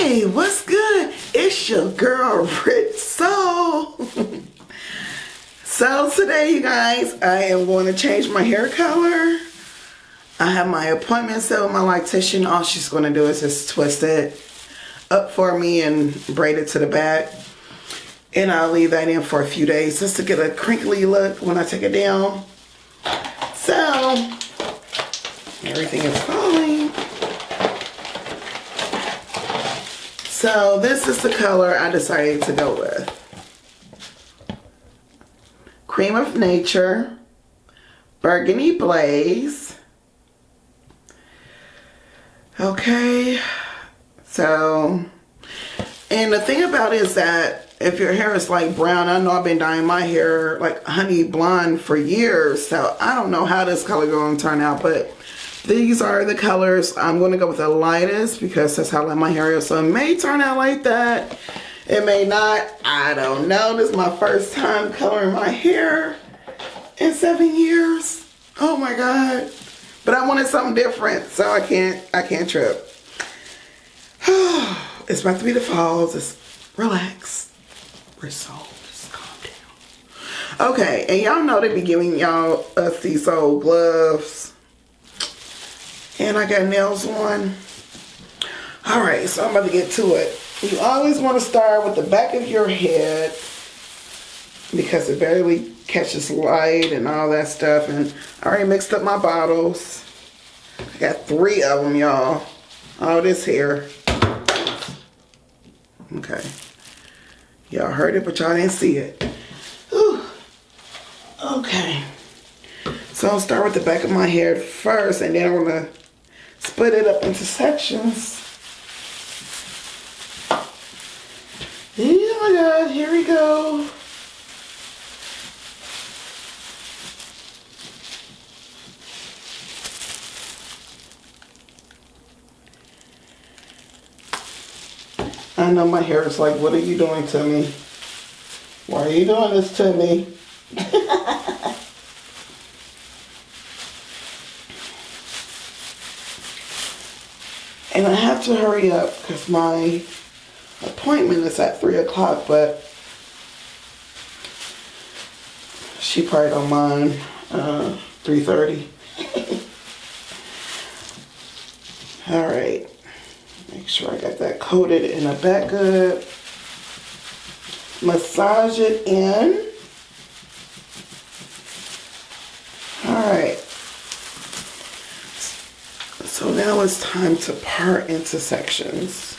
Hey, what's good? It's your girl, Rich Soul. So today, you guys, I am going to change my hair color. I have my appointment set with my loctician. All she's going to do is just twist it up for me and braid it to the back. And I'll leave that in for a few days just to get a crinkly look when I take it down. So, everything is falling. So this is the color I decided to go with. Cream of Nature, Burgundy Blaze. Okay, so, and the thing about it is that if your hair is like brown, I know I've been dyeing my hair like honey blonde for years, so I don't know how this color going to turn out, but these are the colors. I'm going to go with the lightest because that's how I like my hair is. So it may turn out like that. It may not. I don't know. This is my first time coloring my hair in 7 years. Oh my God. But I wanted something different, so I can't trip. It's about to be the fall. Just relax. Just calm down. Okay, and y'all know they be giving y'all us these old gloves. And I got nails on. Alright, so I'm about to get to it. You always want to start with the back of your head because it barely catches light and all that stuff. And I already mixed up my bottles. I got 3 of them, y'all. All this hair. Okay. Y'all heard it, but y'all didn't see it. Whew. Okay. So I'll start with the back of my hair first, and then I'm going to split it up into sections. Oh my God, here we go. I know my hair is like, what are you doing to me? Why are you doing this to me? And I have to hurry up because my appointment is at 3 o'clock, but she probably don't mind 3:30. All right. Make sure I got that coated in the back good. Massage it in. All right. So now it's time to part into sections.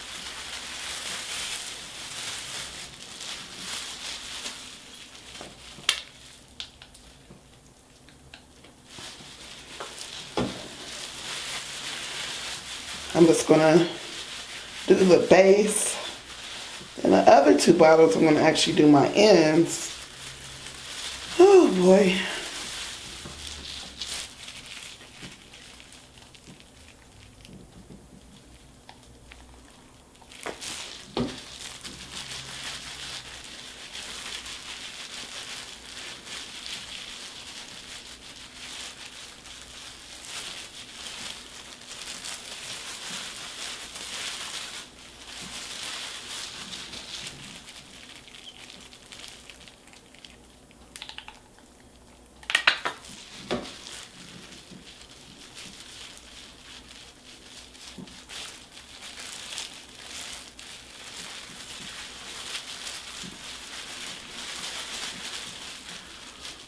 I'm just gonna do the base. And the other 2 bottles, I'm gonna actually do my ends. Oh boy.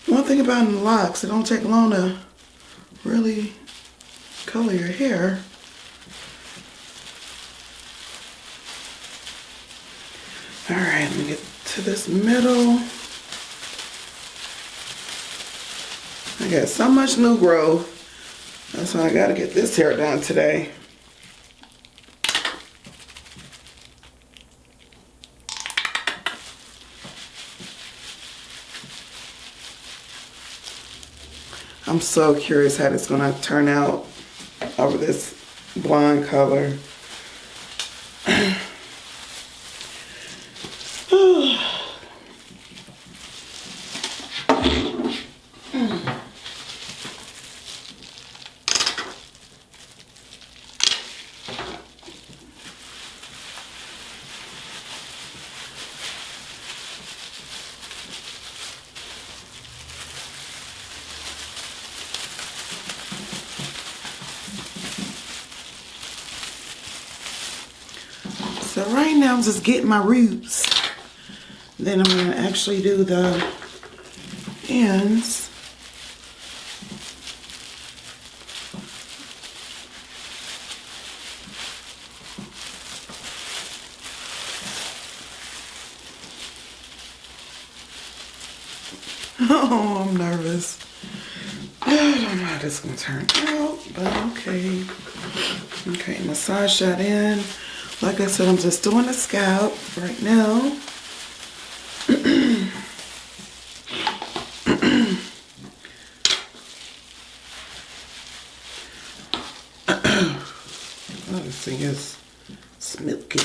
One thing about locks, it don't take long to really color your hair. All right, let me get to this middle. I got so much new growth. That's why I gotta get this hair done today. I'm so curious how it's gonna turn out over this blonde color. So right now I'm just getting my roots. Then I'm going to actually do the ends. Oh, I'm nervous. I don't know how this is going to turn out, but okay. Okay, massage that in. Like I said, I'm just doing the scalp right now. Oh, this thing is milky.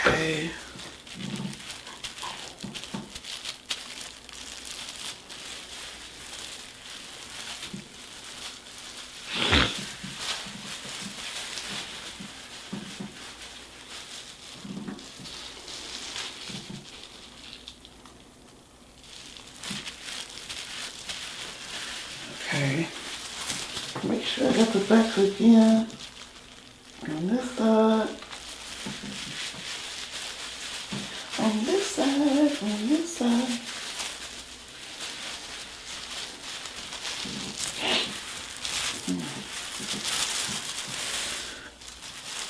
Okay. Okay. Make sure I got the back again on this side. On this side, on this side.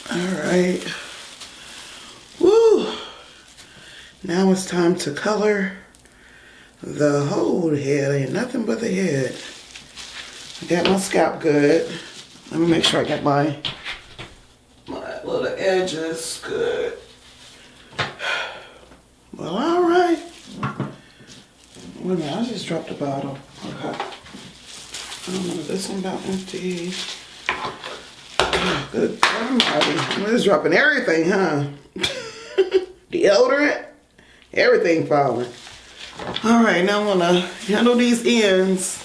All right. Woo! Now it's time to color the whole head. Ain't nothing but the head. I got my scalp good. Let me make sure I got my little edges good. Well, all right. Wait a minute, I just dropped the bottle. Okay. I don't know, this one about empty. Oh, good almighty. I'm just dropping everything, huh? Deodorant, everything falling. All right, now I'm gonna handle these ends.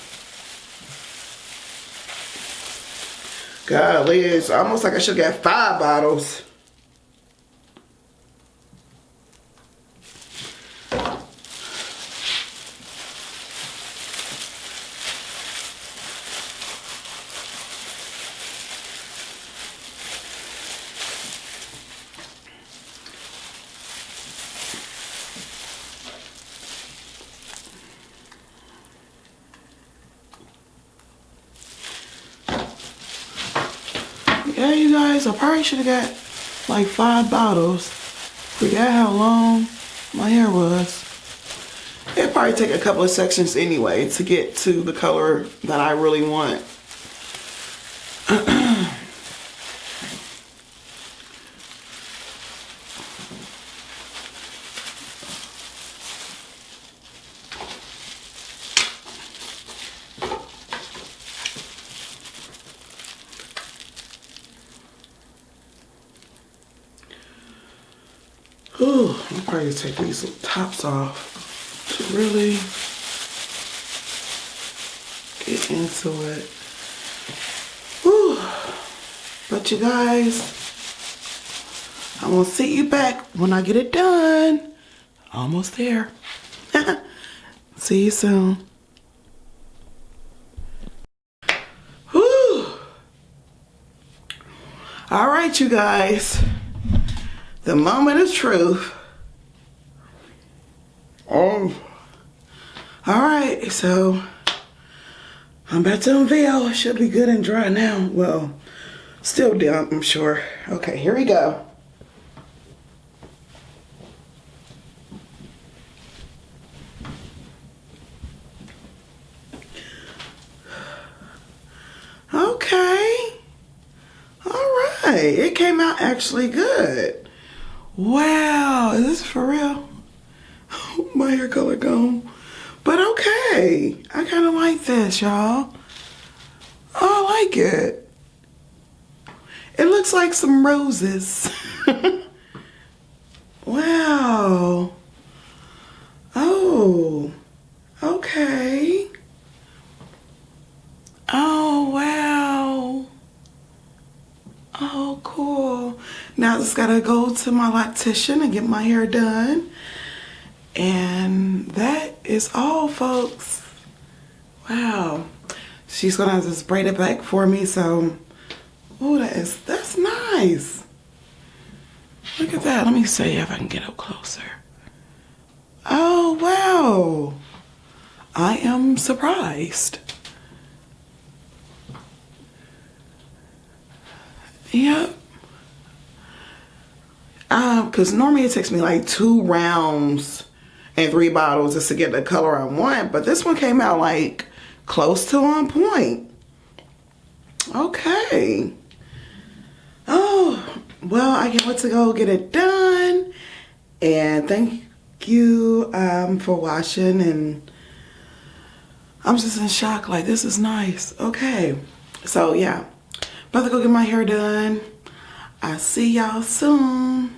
Golly, it's almost like I should have got 5 bottles. Yeah, you guys, I probably should have got like 5 bottles. Forgot how long my hair was. It'd probably take a couple of sections anyway to get to the color that I really want. Ooh, I'll probably take these tops off to really get into it. Ooh. But you guys, I'm gonna see you back when I get it done. Almost there. See you soon. Whew. All right, you guys. The moment of truth. All right, so I'm about to unveil. It should be good and dry now. Well, still damp, I'm sure. Okay, here we go. Okay. All right. It came out actually good. Wow, is this for real? My hair color gone. But okay, I kind of like this, y'all. I like it. It looks like some roses. Wow. Oh, okay. just gotta go to my loctician and get my hair done. And that is all, folks. Wow. She's gonna just braid it back for me, so oh, that's nice. Look at that. Let me see if I can get up closer. Oh, wow. I am surprised. Yep. Because normally it takes me like 2 rounds and 3 bottles just to get the color I want. But this one came out like close to on point. Okay. Oh, well, I can't wait to go get it done. And thank you for watching. And I'm just in shock. Like, this is nice. Okay. So, yeah. About to go get my hair done. I'll see y'all soon.